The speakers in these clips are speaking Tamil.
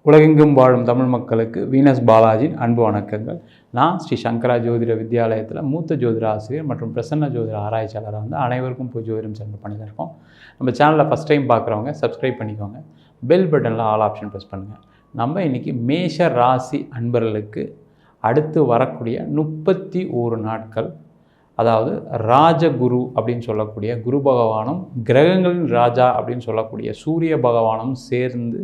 உலகெங்கும் வாழும் தமிழ் மக்களுக்கு வீனஸ் பாலாஜியின் அன்பு வணக்கங்கள். நான் ஸ்ரீ சங்கரா ஜோதிட வித்யாலயத்தில் மூத்த ஜோதிட ஆசிரியர் மற்றும் பிரசன்ன ஜோதிட ஆராய்ச்சியாளராக வந்து அனைவருக்கும் போய் ஜோதிடம் சென்று பண்ணிட்டு இருக்கோம். நம்ம சேனலில் ஃபஸ்ட் டைம் பார்க்குறவங்க சப்ஸ்கிரைப் பண்ணிக்கோங்க, பெல் பட்டனில் ஆல் ஆப்ஷன் ப்ரெஸ் பண்ணுங்கள். நம்ம இன்றைக்கி மேஷ ராசி அன்பர்களுக்கு அடுத்து வரக்கூடிய 31 நாட்கள், அதாவது ராஜகுரு அப்படின்னு சொல்லக்கூடிய குரு பகவானும் கிரகங்களின் ராஜா அப்படின்னு சொல்லக்கூடிய சூரிய பகவானும் சேர்ந்து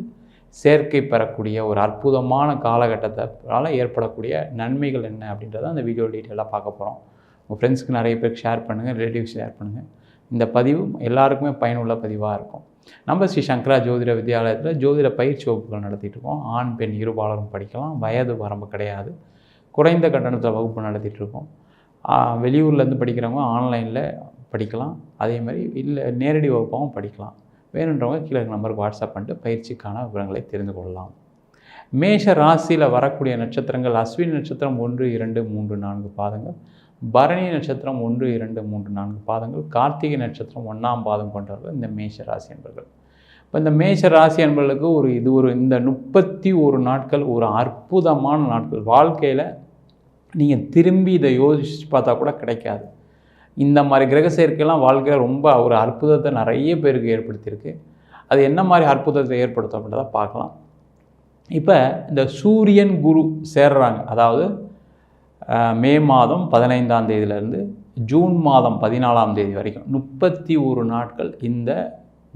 சேர்க்கை பெறக்கூடிய ஒரு அற்புதமான காலகட்டத்தால் ஏற்படக்கூடிய நன்மைகள் என்ன அப்படின்றத அந்த வீடியோ டீட்டெயிலாக பார்க்க போகிறோம். உங்கள் ஃப்ரெண்ட்ஸ்க்கு நிறைய பேருக்கு ஷேர் பண்ணுங்கள், ரிலேட்டிவ்ஸ் ஷேர் பண்ணுங்கள். இந்த பதிவு எல்லாருக்குமே பயனுள்ள பதிவாக இருக்கும். நம்ம ஸ்ரீ சங்கரா ஜோதிட வித்யாலயத்தில் ஜோதிட பயிற்சி வகுப்புகள் நடத்திட்டு இருக்கோம். ஆண் பெண் இருபாலரும் படிக்கலாம், வயது வரம்பு கிடையாது. குறைந்த கட்டணத்தில் வகுப்பு நடத்திட்டு இருக்கோம். வெளியூர்லேருந்து படிக்கிறவங்க ஆன்லைனில் படிக்கலாம், அதே மாதிரி இல்லை நேரடி வகுப்பாகவும் படிக்கலாம். வேணுன்றவங்க கீழே நம்பருக்கு வாட்ஸ்அப் பண்ணிட்டு பயிற்சிக்கான விவரங்களை தெரிந்து கொள்ளலாம். மேஷ ராசியில் வரக்கூடிய நட்சத்திரங்கள் அஸ்வினி நட்சத்திரம் 1, 2, 3, 4 பாதங்கள், பரணி நட்சத்திரம் 1, 2, 3, 4 பாதங்கள், கார்த்திகை நட்சத்திரம் 1ஆம் பாதம் கொண்டவர்கள் இந்த மேஷ ராசி என்பர்கள். இப்போ இந்த மேஷ ராசி என்பர்களுக்கு இந்த 31 நாட்கள் ஒரு அற்புதமான நாட்கள். வாழ்க்கையில் நீங்கள் திரும்பி இதை யோசிச்சு பார்த்தா கூட கிடைக்காது. இந்த மாதிரி கிரக சேர்க்கைலாம் வாழ்க்கையில் ரொம்ப ஒரு அற்புதத்தை நிறைய பேருக்கு ஏற்படுத்தியிருக்கு. அது என்ன மாதிரி அற்புதத்தை ஏற்படுத்தும் அப்படின்றத பார்க்கலாம். இப்போ இந்த சூரியன் குரு சேர்றாங்க, அதாவது மே மாதம் 15ஆம் தேதியிலேருந்து ஜூன் மாதம் 14ஆம் தேதி வரைக்கும் 31 நாட்கள் இந்த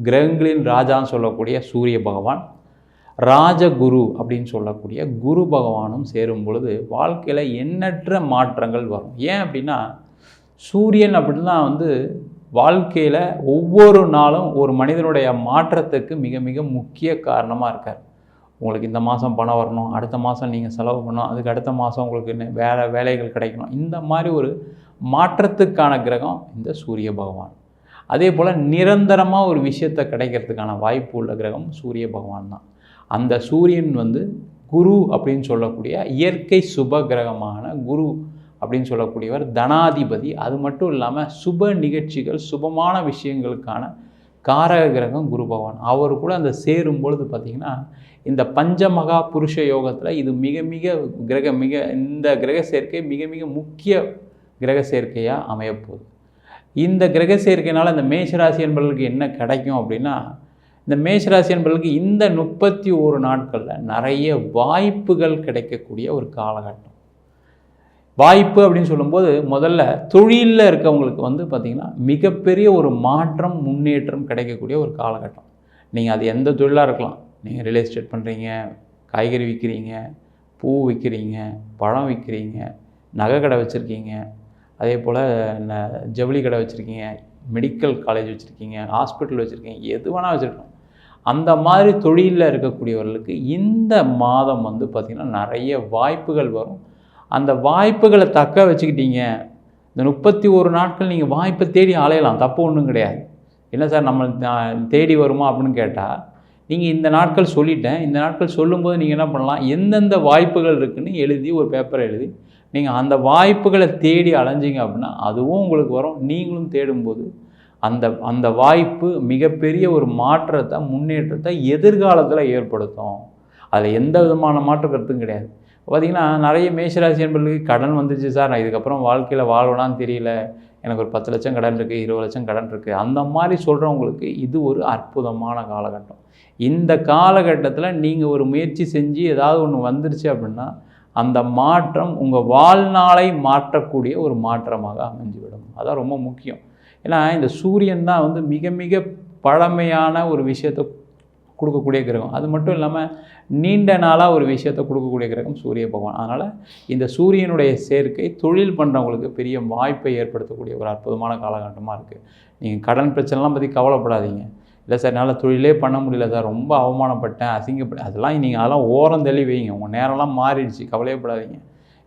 கிரகங்களின் ராஜான்னு சொல்லக்கூடிய சூரிய பகவான், ராஜகுரு அப்படின்னு சொல்லக்கூடிய குரு பகவானும் சேரும் பொழுது வாழ்க்கையில் எண்ணற்ற மாற்றங்கள் வரும். ஏன் அப்படின்னா சூரியன் அப்படின்னா வாழ்க்கையில் ஒவ்வொரு நாளும் ஒரு மனிதனுடைய மாற்றத்துக்கு மிக மிக முக்கிய காரணமாக இருக்கார். உங்களுக்கு இந்த மாதம் பணம் வரணும், அடுத்த மாதம் நீங்கள் செலவு பண்ணணும், அதுக்கு அடுத்த மாதம் உங்களுக்கு வேலைகள் கிடைக்கணும். இந்த மாதிரி ஒரு மாற்றத்துக்கான கிரகம் இந்த சூரிய பகவான். அதே போல் நிரந்தரமாக ஒரு விஷயத்தை கிடைக்கிறதுக்கான வாய்ப்பு உள்ள கிரகம் சூரிய பகவான் தான். அந்த சூரியன் குரு அப்படின்னு சொல்லக்கூடிய இயற்கை சுப கிரகமான குரு அப்படின்னு சொல்லக்கூடியவர் தனாதிபதி. அது மட்டும் இல்லாமல் சுப நிகழ்ச்சிகள், சுபமான விஷயங்களுக்கான காரக கிரகம் குரு பகவான். அவர் கூட அந்த சேரும் பொழுது பார்த்திங்கன்னா இந்த பஞ்சமகா புருஷ யோகத்தில் இது இந்த கிரக சேர்க்கை மிக மிக முக்கிய கிரக சேர்க்கையாக அமையப்போகுது. இந்த கிரக சேர்க்கையினால் இந்த மேஷராசி என்பவர்களுக்கு என்ன கிடைக்கும் அப்படின்னா, இந்த மேஷராசி என்பவர்களுக்கு இந்த 31 நாட்களில் நிறைய வாய்ப்புகள் கிடைக்கக்கூடிய ஒரு காலகட்டம். வாய்ப்பு அப்படின்னு சொல்லும்போது முதல்ல தொழிலில் இருக்கவங்களுக்கு பார்த்திங்கன்னா மிகப்பெரிய ஒரு மாற்றம், முன்னேற்றம் கிடைக்கக்கூடிய ஒரு காலகட்டம். நீங்கள் அது எந்த தொழிலாக இருக்கலாம். நீங்கள் ரியல் எஸ்டேட் பண்ணுறீங்க, காய்கறி விற்கிறீங்க, பூ விற்கிறீங்க, பழம் விற்கிறீங்க, நகை கடை வச்சுருக்கீங்க, அதே போல் ஜவுளி கடை வச்சுருக்கீங்க, மெடிக்கல் காலேஜ் வச்சுருக்கீங்க, ஹாஸ்பிட்டல் வச்சுருக்கீங்க, எது வேணால் வச்சுருக்கோம். அந்த மாதிரி தொழிலில் இருக்கக்கூடியவர்களுக்கு இந்த மாதம் பார்த்திங்கன்னா நிறைய வாய்ப்புகள் வரும். அந்த வாய்ப்புகளை தக்க வச்சுக்கிட்டீங்க. இந்த 31 நாட்கள் நீங்கள் வாய்ப்பை தேடி அலையலாம், தப்பு ஒன்றும் கிடையாது. இல்லை சார் நம்ம தேடி வருமா அப்படின்னு கேட்டால், நீங்கள் இந்த நாட்கள் சொல்லிட்டேன், இந்த நாட்கள் சொல்லும்போது நீங்கள் என்ன பண்ணலாம், எந்தெந்த வாய்ப்புகள் இருக்குதுன்னு எழுதி ஒரு பேப்பரை எழுதி நீங்கள் அந்த வாய்ப்புகளை தேடி அலைஞ்சிங்க அப்படின்னா அதுவும் உங்களுக்கு வரும். நீங்களும் தேடும்போது அந்த வாய்ப்பு மிகப்பெரிய ஒரு மாற்றத்தை, முன்னேற்றத்தை எதிர்காலத்தில் ஏற்படுத்தும். அதில் எந்த விதமான மாற்ற கருத்தும் கிடையாது. பார்த்திங்கன்னா நிறைய மேஷராசி என்பவர்களுக்கு கடன் வந்துச்சு சார், நான் இதுக்கப்புறம் வாழ்க்கையில் வாழ்வனான்னு தெரியல, எனக்கு ஒரு 10 லட்சம் கடன் இருக்குது, 20 லட்சம் கடன் இருக்குது, அந்த மாதிரி சொல்கிறவங்களுக்கு இது ஒரு அற்புதமான காலகட்டம். இந்த காலகட்டத்தில் நீங்கள் ஒரு முயற்சி செஞ்சு ஏதாவது ஒன்று வந்துருச்சு அப்படின்னா அந்த மாற்றம் உங்கள் வாழ்நாளை மாற்றக்கூடிய ஒரு மாற்றமாக அமைஞ்சுவிடும். அதான் ரொம்ப முக்கியம். ஏன்னா இந்த சூரியன் தான் மிக மிக பழமையான ஒரு விஷயத்தை கொடுக்கக்கூடிய கிரகம். அது மட்டும் இல்லாமல் நீண்ட நாளாக ஒரு விஷயத்தை கொடுக்கக்கூடிய கிரகம் சூரிய பகவான். அதனால் இந்த சூரியனுடைய சேர்க்கை தொழில் பண்ணுறவங்களுக்கு பெரிய வாய்ப்பை ஏற்படுத்தக்கூடிய ஒரு அற்புதமான காலகட்டமாக இருக்குது. நீங்கள் கடன் பிரச்சனைலாம் பற்றி கவலைப்படாதீங்க. இல்லை சார் என்னால் தொழிலே பண்ண முடியல சார், ரொம்ப அவமானப்பட்டேன், அசிங்கப்பட்டேன், அதெல்லாம் ஓரம் தள்ளி வைங்க. உங்கள் நேரம்லாம் மாறிடுச்சு, கவலையப்படாதீங்க.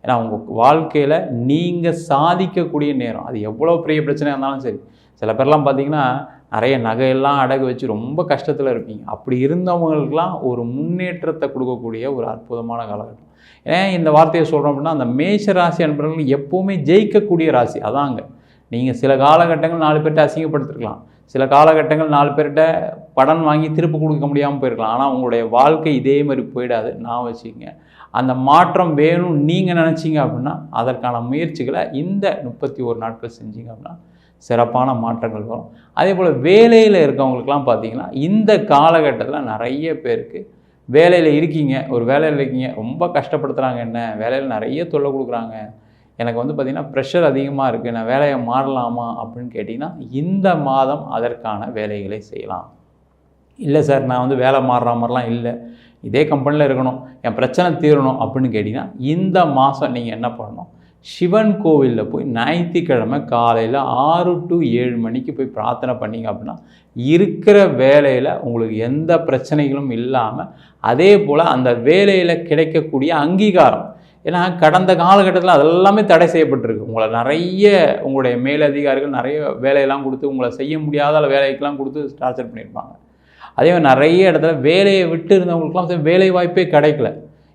ஏன்னா உங்கள் வாழ்க்கையில் நீங்கள் சாதிக்கக்கூடிய நேரம், அது எவ்வளோ பெரிய பிரச்சனையாக இருந்தாலும் சரி. சில பேர்லாம் பார்த்திங்கன்னா நிறைய நகையெல்லாம் அடகு வச்சு ரொம்ப கஷ்டத்தில் இருப்பீங்க. அப்படி இருந்தவங்களுக்கெல்லாம் ஒரு முன்னேற்றத்தை கொடுக்கக்கூடிய ஒரு அற்புதமான காலகட்டம். ஏன் இந்த வார்த்தையை சொல்கிறோம் அப்படின்னா, அந்த மேஷ ராசி என்பவர்கள் எப்போவுமே ஜெயிக்கக்கூடிய ராசி. அதாங்க. நீங்கள் சில காலகட்டங்கள் 4 பேர்கிட்ட அசிங்கப்படுத்திருக்கலாம், சில காலகட்டங்கள் 4 பேர்கிட்ட கடன் வாங்கி திருப்பி கொடுக்க முடியாமல் போயிருக்கலாம். ஆனால் உங்களுடைய வாழ்க்கை இதே மாதிரி போயிடாது, நான் வச்சுக்கங்க. அந்த மாற்றம் வேணும்னு நீங்கள் நினச்சிங்க அப்படின்னா அதற்கான முயற்சிகளை இந்த 31 நாட்கள் செஞ்சீங்க அப்படின்னா சிறப்பான மாற்றங்கள் வரும். அதே போல் வேலையில் இருக்கவங்களுக்கெல்லாம் பார்த்தீங்கன்னா இந்த காலகட்டத்தில் நிறைய பேருக்கு வேலையில் இருக்கீங்க, ஒரு வேலையில் இருக்கீங்க, ரொம்ப கஷ்டப்படுத்துகிறாங்க, என்ன வேலையில் நிறைய தொல்லை கொடுக்குறாங்க, எனக்கு வந்து பார்த்திங்கன்னா ப்ரெஷர் அதிகமாக இருக்குது, நான் வேலையை மாறலாமா அப்படின்னு கேட்டிங்கன்னா இந்த மாதம் அதற்கான வேலைகளை செய்யலாம். இல்லை சார் நான் வந்து வேலை மாறுற மாதிரிலாம் இல்லை, இதே கம்பெனியில் இருக்கணும், என் பிரச்சனை தீரணும் அப்படின்னு கேட்டிங்கன்னா இந்த மாதம் நீங்கள் என்ன பண்ணணும், சிவன் கோவிலில் போய் ஞாயிற்றுக்கிழமை காலையில் 6 to 7 மணிக்கு போய் பிரார்த்தனை பண்ணிங்க அப்படின்னா இருக்கிற வேலையில் உங்களுக்கு எந்த பிரச்சனைகளும் இல்லாமல், அதே போல் அந்த வேலையில் கிடைக்கக்கூடிய அங்கீகாரம், ஏன்னா கடந்த காலகட்டத்தில் அதெல்லாமே தடை செய்யப்பட்டிருக்கு. உங்களை நிறைய உங்களுடைய மேலதிகாரிகள் நிறைய வேலையெல்லாம் கொடுத்து உங்களை செய்ய முடியாத வேலைக்கெல்லாம் கொடுத்து டார்ச்சர் பண்ணியிருப்பாங்க. அதே மாதிரி நிறைய இடத்துல வேலையை விட்டு இருந்தவங்களுக்குலாம் வேலை வாய்ப்பே கிடைக்கல.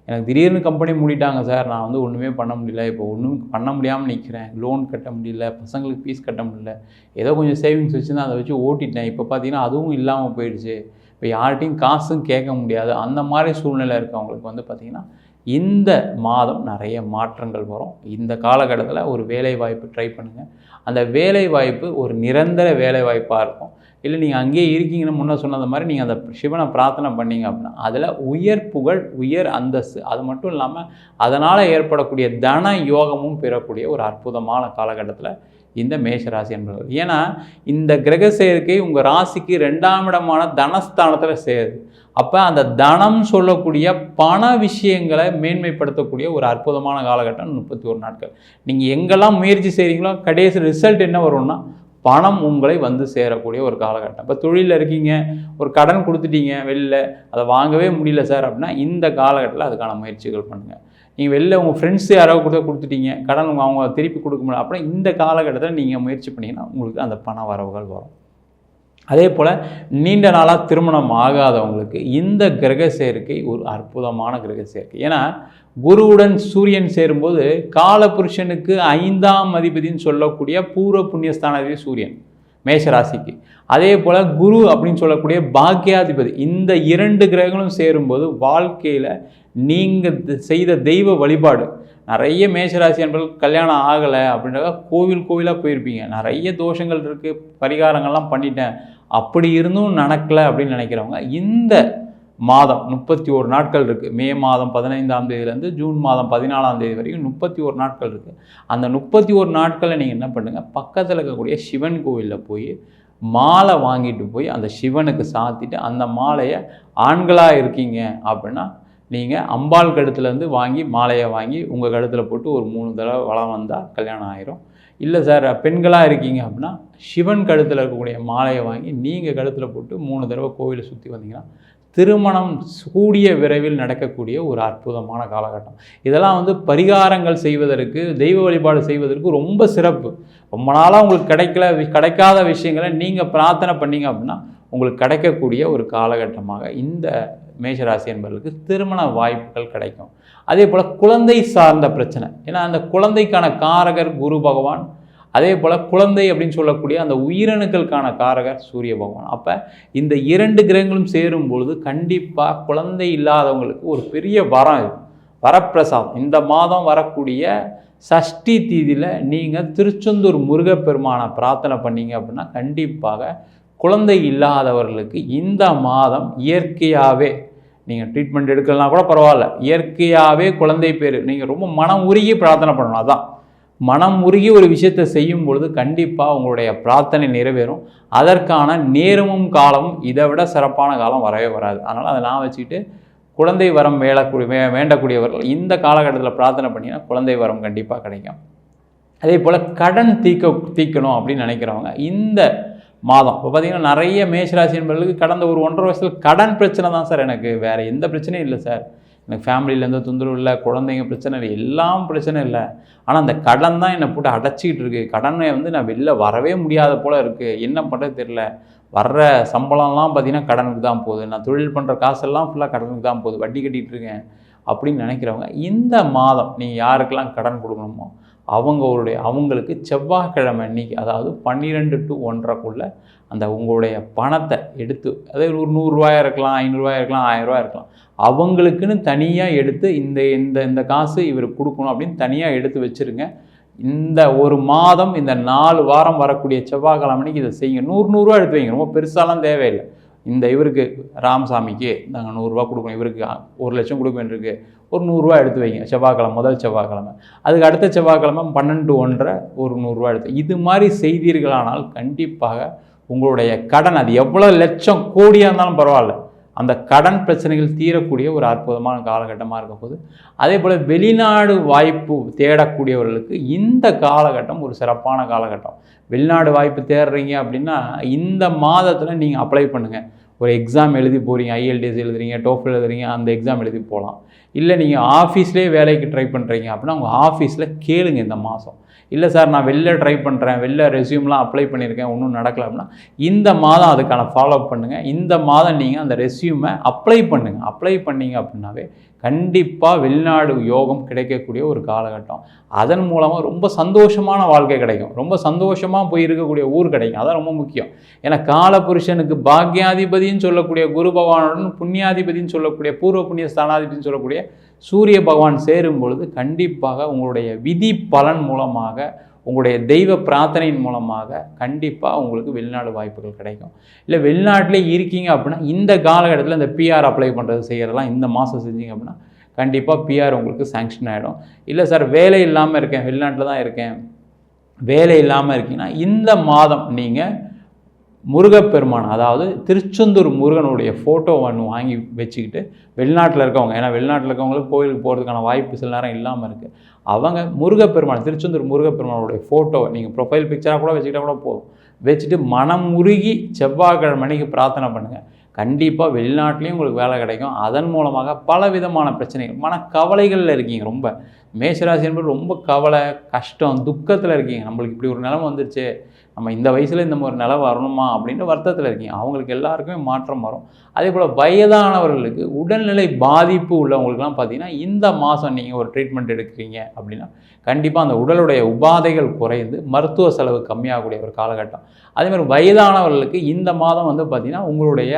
எனக்கு திடீர்னு கம்பெனி மூடிட்டாங்க சார், நான் வந்து ஒன்றுமே பண்ண முடியல, இப்போ ஒன்றும் பண்ண முடியாமல் நிற்கிறேன், லோன் கட்ட முடியல, பசங்களுக்கு ஃபீஸ் கட்ட முடியல, ஏதோ கொஞ்சம் சேவிங்ஸ் வச்சுருந்தா அதை வச்சு ஓட்டிட்டேன், இப்போ பார்த்தீங்கன்னா அதுவும் இல்லாமல் போயிடுச்சு, இப்போ யார்கிட்டையும் காசும் கேட்க முடியாது. அந்த மாதிரி சூழ்நிலை இருக்கவங்களுக்கு வந்து பார்த்திங்கன்னா இந்த மாதம் நிறைய மாற்றங்கள் வரும். இந்த காலகட்டத்தில் ஒரு வேலை வாய்ப்பு ட்ரை பண்ணுங்கள். அந்த வேலை வாய்ப்பு ஒரு நிரந்தர வேலை வாய்ப்பாக இருக்கும். இல்லை நீங்கள் அங்கேயே இருக்கீங்கன்னு முன்னே சொன்னது மாதிரி நீங்கள் அந்த சிவனை பிரார்த்தனை பண்ணீங்க அப்படின்னா அதில் உயர் புகழ், உயர் அந்தஸ்து, அது மட்டும் இல்லாமல் அதனால் ஏற்படக்கூடிய தன யோகமும் பெறக்கூடிய ஒரு அற்புதமான காலகட்டத்தில் இந்த மேஷராசி என்பது. ஏன்னா இந்த கிரக சேர்க்கை உங்கள் ராசிக்கு 2ஆம் இடமான தனஸ்தானத்தில் சேருது. அப்போ அந்த தனம் சொல்லக்கூடிய பண விஷயங்களை மேன்மைப்படுத்தக்கூடிய ஒரு அற்புதமான காலகட்டம் 31 நாட்கள். நீங்கள் எங்கெல்லாம் முயற்சி செய்கிறீங்களோ கடைசி ரிசல்ட் என்ன வரும்னா பணம் உங்களை வந்து சேரக்கூடிய ஒரு காலகட்டம். இப்போ தொழிலில் இருக்கீங்க, ஒரு கடன் கொடுத்துட்டீங்க வெளில, அதை வாங்கவே முடியல சார் அப்படின்னா இந்த காலகட்டத்தில் அதுக்கான முயற்சிகள் பண்ணுங்கள். நீங்கள் வெளில உங்கள் ஃப்ரெண்ட்ஸு யாராவது கொடுத்துட்டீங்க, கடன் அவங்க திருப்பி கொடுக்க முடியல அப்படின்னா இந்த காலகட்டத்தில் நீங்கள் முயற்சி பண்ணிங்கன்னா உங்களுக்கு அந்த பண வரவுகள் வரும். அதே போல் நீண்ட நாளாக திருமணம் ஆகாதவங்களுக்கு இந்த கிரக சேர்க்கை ஒரு அற்புதமான கிரக சேர்க்கை. ஏன்னா குருவுடன் சூரியன் சேரும்போது காலபுருஷனுக்கு 5ஆம் அதிபதினு சொல்லக்கூடிய பூர்வ புண்ணியஸ்தானாதிபதி சூரியன் மேஷராசிக்கு, அதே போல் குரு அப்படின்னு சொல்லக்கூடிய பாக்கியாதிபதி, இந்த 2 கிரகங்களும் சேரும்போது வாழ்க்கையில் நீங்கள் செய்த தெய்வ வழிபாடு, நிறைய மேஷராசி என்பவர்கள் கல்யாணம் ஆகலை அப்படின்றத கோவிலாக போயிருப்பீங்க, நிறைய தோஷங்கள் இருக்குது, பரிகாரங்கள்லாம் பண்ணிட்டேன், அப்படி இருந்தும் நடக்கலை அப்படின்னு நினைக்கிறவங்க இந்த மாதம் 31 நாட்கள் இருக்குது. மே மாதம் 15ஆம் தேதியிலேருந்து ஜூன் மாதம் 14ஆம் தேதி வரைக்கும் 31 நாட்கள் இருக்குது. அந்த 31 நாட்களில் நீங்கள் என்ன பண்ணுங்கள், பக்கத்தில் இருக்கக்கூடிய சிவன் கோவிலில் போய் மாலை வாங்கிட்டு போய் அந்த சிவனுக்கு சாத்திட்டு அந்த மாலையை, ஆண்களாக இருக்கீங்க அப்படின்னா நீங்கள் அம்பாள் கழுத்துலேருந்து வாங்கி மாலையை வாங்கி உங்கள் கழுத்தில் போட்டு ஒரு 3 தடவை வளம் வந்தால் கல்யாணம் ஆயிரும். இல்லை சார் பெண்களாக இருக்கீங்க அப்படின்னா சிவன் கழுத்தில் இருக்கக்கூடிய மாலையை வாங்கி நீங்கள் கழுத்தில் போட்டு 3 தடவை கோவிலை சுற்றி வந்தீங்கன்னா திருமணம் கூடிய விரைவில் நடக்கக்கூடிய ஒரு அற்புதமான காலகட்டம். இதெல்லாம் வந்து பரிகாரங்கள் செய்வதற்கு, தெய்வ வழிபாடு செய்வதற்கு ரொம்ப சிறப்பு. ரொம்ப நாளாக உங்களுக்கு கிடைக்காத விஷயங்களை நீங்கள் பிரார்த்தனை பண்ணீங்க அப்படின்னா உங்களுக்கு கிடைக்கக்கூடிய ஒரு காலகட்டமாக இந்த மேஷராசி என்பவர்களுக்கு திருமண வாய்ப்புகள் கிடைக்கும். அதே போல் குழந்தை சார்ந்த பிரச்சனை, ஏன்னா அந்த குழந்தைக்கான காரகர் குரு பகவான், அதே போல் குழந்தை அப்படின்னு சொல்லக்கூடிய அந்த உயிரணுக்களுக்கான காரகர் சூரிய பகவான். அப்போ இந்த 2 கிரகங்களும் சேரும் பொழுது கண்டிப்பாக குழந்தை இல்லாதவங்களுக்கு ஒரு பெரிய வரம், வரப்பிரசாதம். இந்த மாதம் வரக்கூடிய சஷ்டி தீதியில் நீங்கள் திருச்செந்தூர் முருகப்பெருமானை பிரார்த்தனை பண்ணீங்க அப்படின்னா கண்டிப்பாக குழந்தை இல்லாதவர்களுக்கு இந்த மாதம் இயற்கையாகவே, நீங்கள் ட்ரீட்மெண்ட் எடுக்கலாம் கூட பரவாயில்ல, இயற்கையாகவே குழந்தை பேர் நீங்கள் ரொம்ப மனம் உருகி பிரார்த்தனை பண்ணணும். அதான் மனம் உருகி ஒரு விஷயத்தை செய்யும் பொழுது கண்டிப்பாக உங்களுடைய பிரார்த்தனை நிறைவேறும். அதற்கான நேரமும் காலமும் இதை விட சிறப்பான காலம் வரவே வராது. அதனால் அதை நான் வச்சுக்கிட்டு குழந்தை வரம் வேண்டக்கூடியவர்கள் இந்த காலகட்டத்தில் பிரார்த்தனை பண்ணிங்கன்னா குழந்தை வரம் கண்டிப்பாக கிடைக்கும். அதே போல் கடன் தீர்க்கணும் அப்படின்னு நினைக்கிறவங்க இந்த மாதம் இப்போ பார்த்திங்கன்னா நிறைய மேஷராசி என்பவர்களுக்கு கடந்த ஒரு 1.5 வருஷத்தில் கடன் பிரச்சனை தான் சார், எனக்கு வேறு எந்த பிரச்சனையும் இல்லை சார், எனக்கு ஃபேமிலியிலேருந்து தொந்தரவு இல்லை, குழந்தைங்க பிரச்சனை இல்லை, எல்லாம் பிரச்சனை இல்லை, ஆனால் அந்த கடன் தான் என்னை போட்டு அடைச்சிக்கிட்டு இருக்குது, கடனை வந்து நான் வெளில வரவே முடியாத போல் இருக்குது, என்ன பண்ணுறது தெரியல, வர்ற சம்பளம்லாம் பார்த்திங்கன்னா கடனுக்கு தான் போகுது, நான் தொழில் பண்ணுற காசெல்லாம் ஃபுல்லாக கடனுக்கு தான் போகுது, வட்டி கட்டிகிட்டு இருக்கேன் அப்படின்னு நினைக்கிறவங்க இந்த மாதம் நீங்கள் யாருக்கெல்லாம் கடன் கொடுக்கணுமோ அவங்களுக்கு செவ்வாய்க்கிழமை அன்னைக்கு, அதாவது 12 to 1:30க்குள்ள அந்த உங்களுடைய பணத்தை எடுத்து, அதாவது ஒரு ரூ. 100 இருக்கலாம், ரூ. 500 இருக்கலாம், ரூ. 1000 இருக்கலாம், அவங்களுக்குன்னு தனியாக எடுத்து இந்த காசு இவருக்கு கொடுக்கணும் அப்படின்னு தனியாக எடுத்து வச்சுருங்க. இந்த ஒரு மாதம், இந்த 4 வாரம் வரக்கூடிய செவ்வாய்க்கிழமை அன்னைக்கு இதை செய்யுங்க. 100 எடுத்து வைங்க, ரொம்ப பெருசாலாம் தேவையில்லை. இவருக்கு ராமசாமிக்கு நாங்கள் 100 கொடுக்கணும், இவருக்கு 1,00,000 கொடுக்க வேண்டியிருக்கு, ஒரு 100 எடுத்து வைங்க செவ்வாய்க்கிழமை, முதல் செவ்வாய்க்கிழமை. அதுக்கு அடுத்த செவ்வாய்க்கிழமை 12 to 1:30 ஒரு 100 எடுத்து, இது மாதிரி செய்தீர்களானால் கண்டிப்பாக உங்களுடைய கடன், அது எவ்வளோ லட்சம் கோடியாக இருந்தாலும் பரவாயில்ல, அந்த கடன் பிரச்சனைகள் தீரக்கூடிய ஒரு அற்புதமான காலகட்டமாக இருக்க போது. அதே போல் வெளிநாடு வாய்ப்பு தேடக்கூடியவர்களுக்கு இந்த காலகட்டம் ஒரு சிறப்பான காலகட்டம். வெளிநாடு வாய்ப்பு தேடுறீங்க அப்படின்னா இந்த மாதத்தில் நீங்கள் அப்ளை பண்ணுங்கள். ஒரு எக்ஸாம் எழுதி போகிறீங்க, ஐஎல்டிஎஸ் எழுதுறீங்க, டோஃபல் எழுதுறீங்க, அந்த எக்ஸாம் எழுதி போகலாம். இல்லை நீங்கள் ஆஃபீஸ்லேயே வேலைக்கு ட்ரை பண்ணுறீங்க அப்படின்னா உங்கள் ஆஃபீஸில் கேளுங்க இந்த மாதம். இல்லை சார் நான் வெளில ட்ரை பண்ணுறேன், வெளில ரெஸ்யூம்லாம் அப்ளை பண்ணியிருக்கேன், ஒன்றும் நடக்கலை அப்படின்னா இந்த மாதம் அதுக்கான ஃபாலோஅப் பண்ணுங்கள். இந்த மாதம் நீங்கள் அந்த ரெஸ்யூமை அப்ளை பண்ணுங்கள். அப்ளை பண்ணிங்க அப்படின்னாவே கண்டிப்பாக வெளிநாடு யோகம் கிடைக்கக்கூடிய ஒரு காலகட்டம். அதன் மூலமாக ரொம்ப சந்தோஷமான வாழ்க்கை கிடைக்கும், ரொம்ப சந்தோஷமாக போய் இருக்கக்கூடிய ஊர் கிடைக்கும். அதான் ரொம்ப முக்கியம். ஏன்னா காலபுருஷனுக்கு பாக்யாதிபதினு சொல்லக்கூடிய குரு பகவானுடன் புண்ணியாதிபதினு சொல்லக்கூடிய பூர்வ புண்ணிய ஸ்தானாதிபதினு சொல்லக்கூடிய சூரிய பகவான் சேரும் பொழுது கண்டிப்பாக உங்களுடைய விதி பலன் மூலமாக, உங்களுடைய தெய்வ பிரார்த்தனையின் மூலமாக கண்டிப்பாக உங்களுக்கு வெளிநாடு வாய்ப்புகள் கிடைக்கும். இல்லை வெளிநாட்டிலே இருக்கீங்க அப்படின்னா இந்த காலகட்டத்தில் இந்த பிஆர் அப்ளை பண்ணுறது செய்கிறதெல்லாம் இந்த மாதம் செஞ்சீங்க அப்படின்னா கண்டிப்பாக பிஆர் உங்களுக்கு சாங்ஷன் ஆகிடும். இல்லை சார் வேலை இல்லாமல் இருக்கேன், வெளிநாட்டில் தான் இருக்கேன், வேலை இல்லாமல் இருக்கீங்கன்னா இந்த மாதம் நீங்கள் முருகப்பெருமான், அதாவது திருச்செந்தூர் முருகனுடைய ஃபோட்டோ ஒன்று வாங்கி வச்சுக்கிட்டு, வெளிநாட்டில் இருக்கவங்க, ஏன்னா வெளிநாட்டில் இருக்கவங்களுக்கு கோயிலுக்கு போகிறதுக்கான வாய்ப்பு சில நேரம் இல்லாமல் இருக்குது, அவங்க முருகப்பெருமான், திருச்செந்தூர் முருகப்பெருமானுடைய ஃபோட்டோவை நீங்கள் ப்ரொஃபைல் பிக்சராக கூட வச்சுக்கிட்டா கூட போதும், வச்சுட்டு மனம் உருகி செவ்வாய்க்கிழமை அன்னைக்கு பிரார்த்தனை பண்ணுங்கள். கண்டிப்பாக வெளிநாட்டிலையும் உங்களுக்கு வேலை கிடைக்கும். அதன் மூலமாக பல விதமான பிரச்சனைகள், மனக்கவலைகளில் இருக்கீங்க, ரொம்ப மேஷராசி என்பது ரொம்ப கவலை, கஷ்டம், துக்கத்தில் இருக்கீங்க, நம்மளுக்கு இப்படி ஒரு நிலைமை வந்துருச்சு, நம்ம இந்த வயசில் இந்த ஒரு நிலை வரணுமா அப்படின்ற வருத்தத்தில் இருக்கீங்க, அவங்களுக்கு எல்லாருக்குமே மாற்றம் வரும். அதே போல் வயதானவர்களுக்கு உடல்நிலை பாதிப்பு உள்ளவங்களுக்குலாம் பார்த்தீங்கன்னா இந்த மாதம் நீங்கள் ஒரு ட்ரீட்மெண்ட் எடுக்கிறீங்க அப்படின்னா கண்டிப்பாக அந்த உடலுடைய உபாதைகள் குறைந்து மருத்துவ செலவு கம்மியாகக்கூடிய ஒரு காலகட்டம். அதேமாதிரி வயதானவர்களுக்கு இந்த மாதம் பார்த்திங்கன்னா உங்களுடைய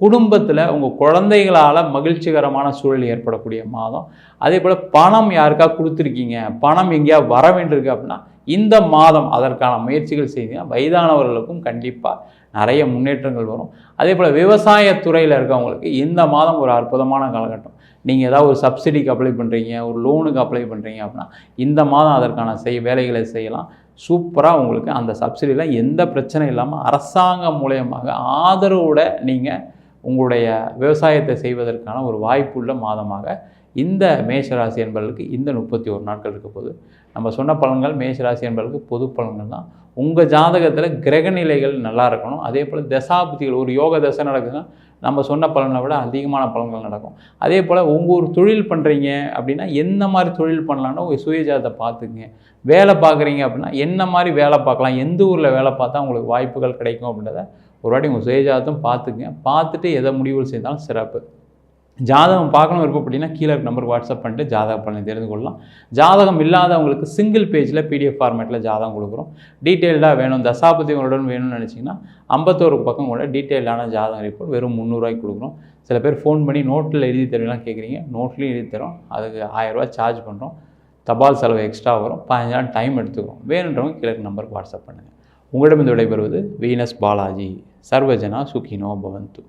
குடும்பத்தில் உங்கள் குழந்தைகளால் மகிழ்ச்சிகரமான சூழல் ஏற்படக்கூடிய மாதம். அதே போல் பணம் யாருக்கா கொடுத்துருக்கீங்க, பணம் எங்கேயா வர வேண்டியிருக்கு அப்படின்னா இந்த மாதம் அதற்கான முயற்சிகள் செய்தீங்கன்னா வயதானவர்களுக்கும் கண்டிப்பாக நிறைய முன்னேற்றங்கள் வரும். அதே போல் விவசாயத்துறையில் இருக்கவங்களுக்கு இந்த மாதம் ஒரு அற்புதமான காலகட்டம். நீங்கள் ஏதாவது ஒரு சப்சிடிக்கு அப்ளை பண்ணுறீங்க, ஒரு லோனுக்கு அப்ளை பண்ணுறீங்க அப்படின்னா இந்த மாதம் அதற்கான வேலைகளை செய்யலாம். சூப்பராக உங்களுக்கு அந்த சப்சிடியில் எந்த பிரச்சனை இல்லாமல் அரசாங்கம் மூலயமாக ஆதரவோடு நீங்கள் உங்களுடைய விவசாயத்தை செய்வதற்கான ஒரு வாய்ப்புள்ள மாதமாக இந்த மேஷராசி என்பவர்களுக்கு இந்த 31 நாட்கள் இருக்க போது. நம்ம சொன்ன பலன்கள் மேஷராசி என்பவர்களுக்கு பொது பலன்கள் தான். உங்கள் ஜாதகத்தில் கிரகநிலைகள் நல்லா இருக்கணும். அதே போல் தசாபுத்திகள், ஒரு யோக தசை நடக்குதுன்னா நம்ம சொன்ன பலனை விட அதிகமான பலன்கள் நடக்கும். அதே போல் உங்கள் ஒரு தொழில் பண்ணுறீங்க அப்படின்னா என்ன மாதிரி தொழில் பண்ணலான்னா உங்கள் சுயஜாதத்தை பார்த்துக்குங்க. வேலை பார்க்குறீங்க அப்படின்னா என்ன மாதிரி வேலை பார்க்கலாம், எந்த ஊரில் வேலை பார்த்தா உங்களுக்கு வாய்ப்புகள் கிடைக்கும் அப்படின்றத ஒரு வாட்டி உங்கள் சுயஜாதகம் பார்த்துக்குங்க. பார்த்துட்டு எதை முடிவுகள் செய்தாலும் சிறப்பு. ஜாதகம் பார்க்கணும் விருப்பப்பட்டீங்கன்னா கீழே நம்பருக்கு வாட்ஸ்அப் பண்ணிட்டு ஜாதக பலனை தெரிந்து கொள்ளலாம். ஜாதகம் இல்லாதவங்களுக்கு சிங்கிள் பேஜில் பிடிஎஃப் ஃபார்மேட்டில் ஜாதகம் கொடுக்குறோம். டீட்டெயில்டாக வேணும், தசாபதிகளுடன் வேணும்னு நினச்சிங்கன்னா 51 பக்கம் கூட டீட்டெயிலான ஜாதகம் ரிப்போர்ட் வெறும் 300 கொடுக்குறோம். சில பேர் ஃபோன் பண்ணி நோட்டில் எழுதி தருவீங்களாம் கேட்குறீங்க, நோட்லேயும் எழுதி தரோம். அதுக்கு 1000 சார்ஜ் பண்ணுறோம். தபால் செலவு எக்ஸ்ட்ரா வரும், 15 நாள் டைம் எடுத்துக்கிறோம். வேணுன்றவங்க கீழே நம்பருக்கு வாட்ஸ்அப் பண்ணுங்கள். உங்களிடம் இந்த விடைபெறுவது வீனஸ் பாலாஜி. சர்வஜனா சுகினோ பவந்து.